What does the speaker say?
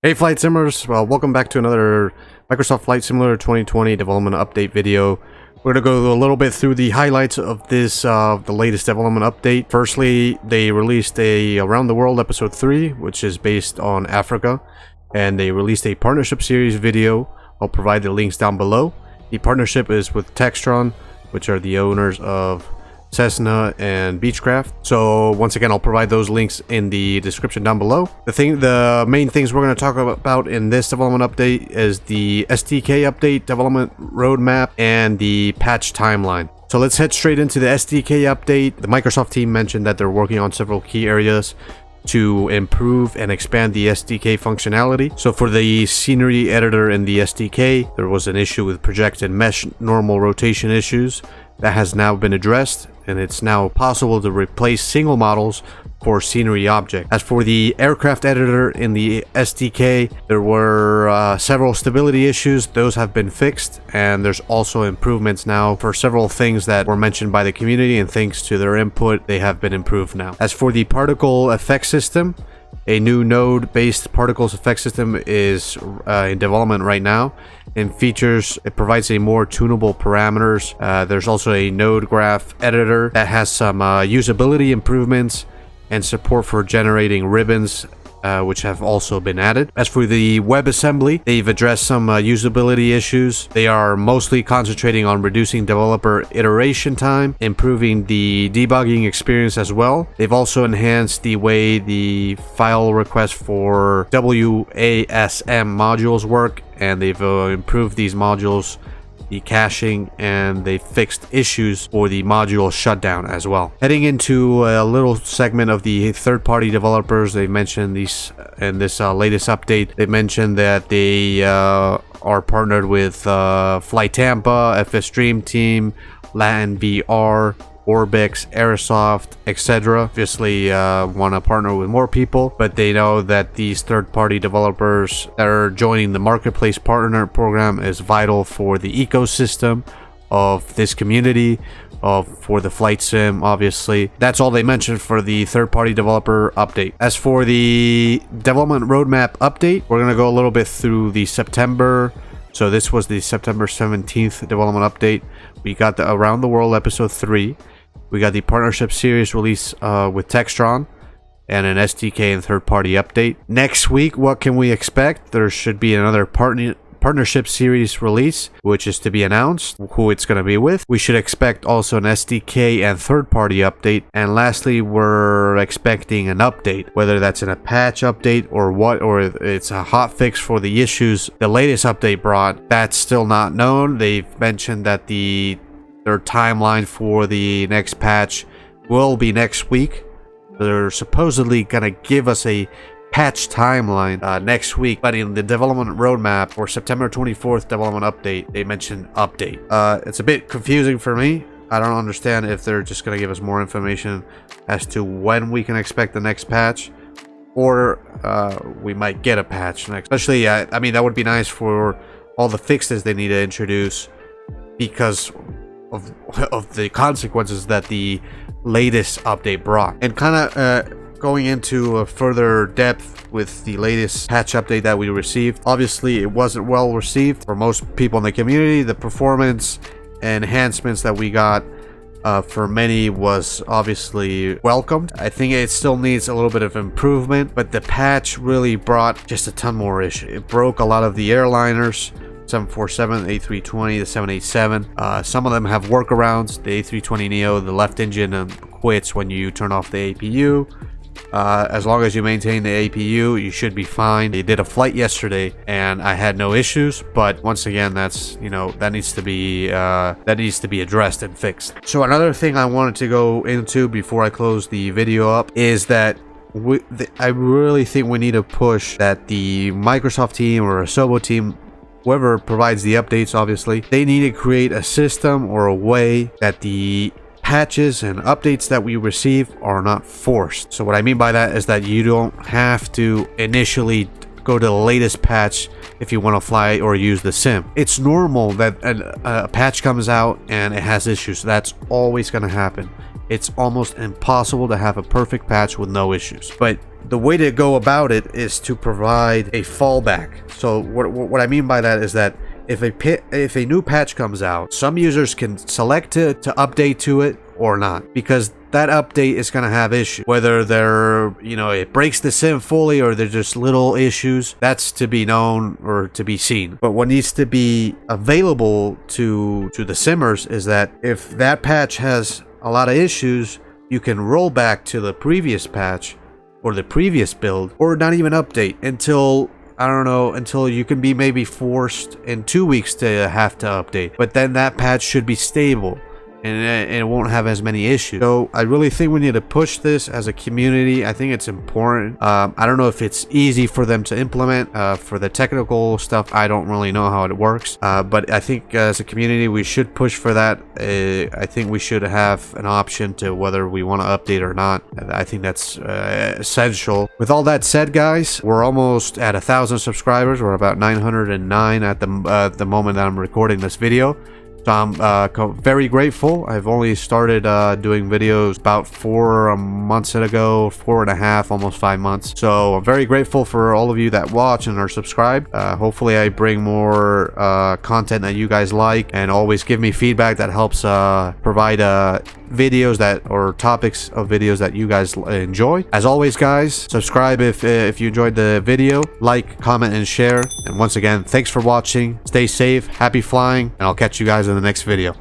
Hey Flight Simmers, welcome back to another Microsoft Flight Simulator 2020 development update video. We're going to go a little bit through the highlights of this, the latest development update. Firstly, they released a Around the World Episode 3, which is based on Africa, and they released a partnership series video. I'll provide the links down below. The partnership is with Textron, which are the owners of Cessna and Beechcraft. So once again, I'll provide those links in the description down below. The main things we're going to talk about in this development update is the SDK update, development roadmap, and the patch timeline. So let's head straight into the SDK update. The Microsoft team mentioned that they're working on several key areas to improve and expand the SDK functionality. So for the scenery editor in the SDK, there was an issue with projected mesh normal rotation issues. That has now been addressed, and it's now possible to replace single models for scenery objects. As for the aircraft editor in the SDK, there were several stability issues. Those have been fixed, and there's also improvements now for several things that were mentioned by the community, and thanks to their input, they have been improved now. As for the particle effect system, a new node-based particles effect system is in development right now. In features, it provides a more tunable parameters. There's also a node graph editor that has some usability improvements and support for generating ribbons, which have also been added. As for the WebAssembly, they've addressed some usability issues. They are mostly concentrating on reducing developer iteration time, improving the debugging experience as well. They've also enhanced the way the file requests for WASM modules work, and they've improved these modules, the caching, and they fixed issues for the module shutdown as well. Heading into a little segment of the third-party developers, they mentioned these in this latest update. They mentioned that they are partnered with Flight Tampa, FS Dream Team, Latin VR, Orbix, Airsoft, etc. Obviously want to partner with more people, but they know that these third-party developers that are joining the marketplace partner program is vital for the ecosystem of this community, for the flight sim. Obviously, that's all they mentioned for the third-party developer update. As for the development roadmap update, we're going to go a little bit through the September. So this was the September 17th development update. We got the Around the World Episode 3. We got the partnership series release with Textron and an SDK and third-party update. Next week, what can we expect? There should be another partnership series release, which is to be announced, who it's going to be with. We should expect also an SDK and third-party update. And lastly, we're expecting an update, whether that's in a patch update or what, or it's a hot fix for the issues the latest update brought. That's still not known. They've mentioned that their timeline for the next patch will be next week. They're supposedly going to give us a patch timeline next week, but in the development roadmap for September 24th development update, they mentioned update. It's a bit confusing for me. I don't understand if they're just going to give us more information as to when we can expect the next patch, or we might get a patch next. Especially, I mean, that would be nice for all the fixes they need to introduce because of the consequences that the latest update brought. And kind of going into a further depth with the latest patch update that we received. Obviously, it wasn't well received for most people in the community. The performance enhancements that we got for many was obviously welcomed. I think it still needs a little bit of improvement, but the patch really brought just a ton more issues. It broke a lot of the airliners. 747, A320, the 787. Some of them have workarounds. The A320neo, the left engine quits when you turn off the APU. As long as you maintain the APU, you should be fine. They did a flight yesterday, and I had no issues. But once again, that's that needs to be addressed and fixed. So another thing I wanted to go into before I close the video up is that I really think we need to push that the Microsoft team or a Sobo team, whoever provides the updates, obviously, they need to create a system or a way that the patches and updates that we receive are not forced. So what I mean by that is that you don't have to initially go to the latest patch if you want to fly or use the sim. It's normal that a patch comes out and it has issues. That's always going to happen. It's almost impossible to have a perfect patch with no issues. But the way to go about it is to provide a fallback. So what I mean by that is that if a new patch comes out, some users can select to update to it or not, because that update is going to have issues, whether they're, you know, it breaks the sim fully or there's just little issues. That's to be known or to be seen. But what needs to be available to the simmers is that if that patch has a lot of issues, you can roll back to the previous patch or the previous build, or not even update until, I don't know, until you can be maybe forced in 2 weeks to have to update. But then that patch should be stable and it won't have as many issues. So I really think we need to push this as a community. I think it's important. I don't know if it's easy for them to implement. For the technical stuff, I don't really know how it works. But I think as a community, we should push for that. I think we should have an option to whether we want to update or not. I think that's essential. With all that said, guys, we're almost at 1,000 subscribers. We're about 909 at the moment that I'm recording this video. So I'm very grateful. I've only started doing videos about 4 months ago, 4.5, almost 5 months. So I'm very grateful for all of you that watch and are subscribed. Hopefully I bring more content that you guys like, and always give me feedback that helps provide videos or topics of videos that you guys enjoy. As always, guys, subscribe if you enjoyed the video, like, comment, and share. And once again, thanks for watching. Stay safe, happy flying, and I'll catch you guys in the next video.